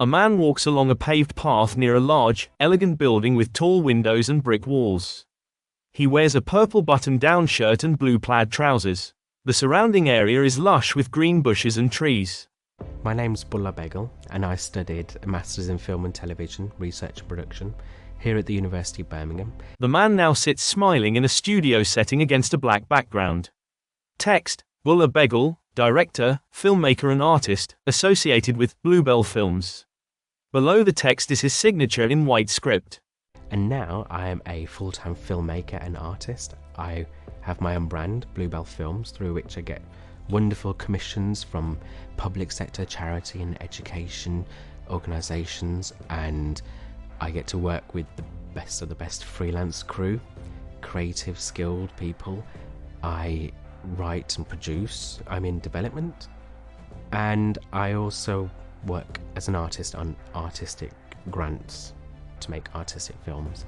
A man walks along a paved path near a large, elegant building with tall windows and brick walls. He wears a purple button-down shirt and blue plaid trousers. The surrounding area is lush with green bushes and trees. My name's Bhulla, and I studied a Masters in Film and Television, Research and Production, here at the University of Birmingham. The man now sits smiling in a studio setting against a black background. Text: Bhulla, director, filmmaker and artist, associated with Bluebell Films. Below the text is his signature in white script. And now I am a full-time filmmaker and artist. I have my own brand, Bluebell Films, through which I get wonderful commissions from public sector, charity and education organisations, and I get to work with the best of the best freelance crew, creative, skilled people. I write and produce. I'm in development, and I also work as an artist on artistic grants to make artistic films.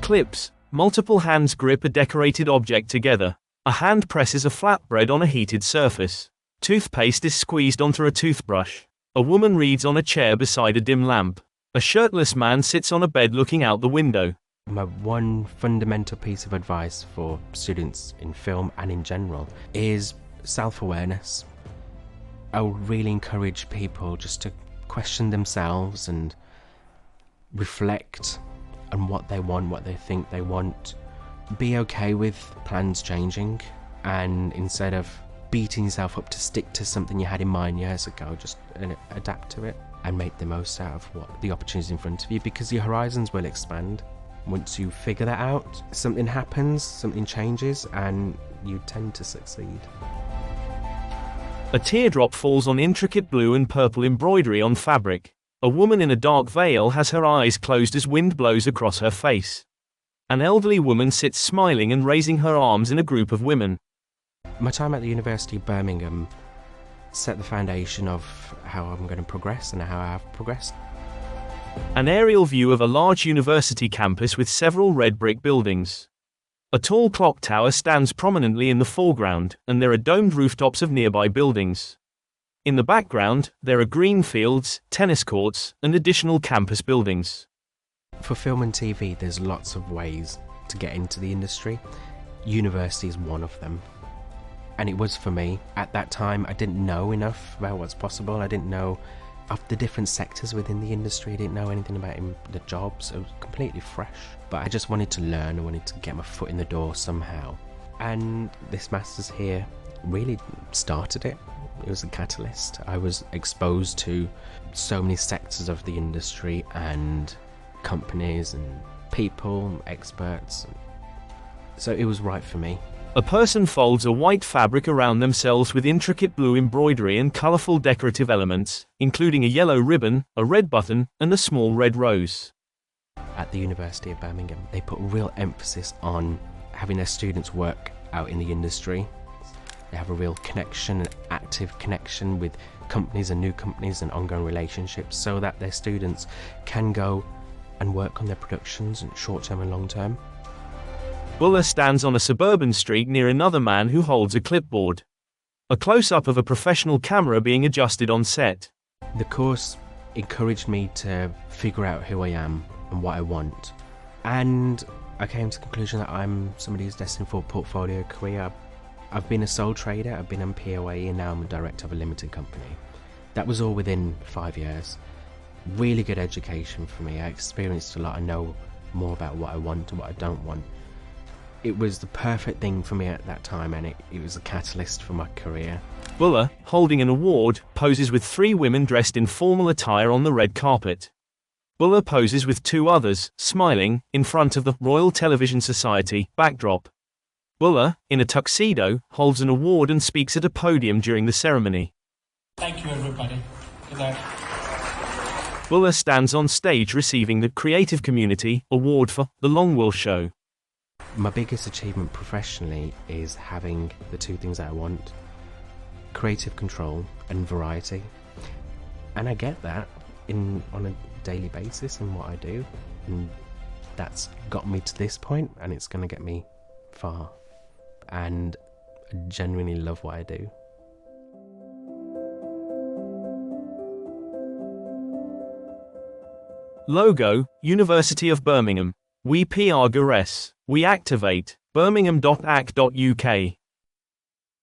Clips: multiple hands grip a decorated object together. A hand presses a flatbread on a heated surface. Toothpaste is squeezed onto a toothbrush. A woman reads on a chair beside a dim lamp. A shirtless man sits on a bed looking out the window. My one fundamental piece of advice for students in film and in general is self-awareness. I would really encourage people just to question themselves and reflect on what they want, what they think they want. Be okay with plans changing, and instead of beating yourself up to stick to something you had in mind years ago, just adapt to it and make the most out of what the opportunities in front of you, because your horizons will expand. Once you figure that out, something happens, something changes, and you tend to succeed. A teardrop falls on intricate blue and purple embroidery on fabric. A woman in a dark veil has her eyes closed as wind blows across her face. An elderly woman sits smiling and raising her arms in a group of women. My time at the University of Birmingham set the foundation of how I'm going to progress and how I have progressed. An aerial view of a large university campus with several red brick buildings. A tall clock tower stands prominently in the foreground, and there are domed rooftops of nearby buildings. In the background, there are green fields, tennis courts, and additional campus buildings. For film and TV, there's lots of ways to get into the industry. University is one of them. And it was for me. At that time, I didn't know enough about what's possible. I didn't know of the different sectors within the industry. I didn't know anything about the jobs. It was completely fresh. But I just wanted to learn. I wanted to get my foot in the door somehow. And this Masters here really started it. It was a catalyst. I was exposed to so many sectors of the industry and companies and people, experts. So it was right for me. A person folds a white fabric around themselves with intricate blue embroidery and colorful decorative elements, including a yellow ribbon, a red button, and a small red rose. At the University of Birmingham, they put real emphasis on having their students work out in the industry. They have a real connection, an active connection with companies and new companies and ongoing relationships, so that their students can go and work on their productions, short-term and long-term. Bhulla stands on a suburban street near another man who holds a clipboard. A close-up of a professional camera being adjusted on set. The course encouraged me to figure out who I am and what I want. And I came to the conclusion that I'm somebody who's destined for a portfolio career. I've been a sole trader, I've been on POA, and now I'm a director of a limited company. That was all within 5 years. Really good education for me. I experienced a lot. I know more about what I want and what I don't want. It was the perfect thing for me at that time, and it was a catalyst for my career. Bhulla, holding an award, poses with 3 women dressed in formal attire on the red carpet. Bhulla poses with 2 others, smiling, in front of the Royal Television Society backdrop. Bhulla, in a tuxedo, holds an award and speaks at a podium during the ceremony. Thank you, everybody. For that. Bhulla stands on stage receiving the Creative Community Award for The Longwell Show. My biggest achievement professionally is having the 2 things that I want: creative control and variety. And I get that on a daily basis in what I do. And that's got me to this point, and it's going to get me far. And I genuinely love what I do. Logo, University of Birmingham. We PR Gures. We activate. Birmingham.ac.uk.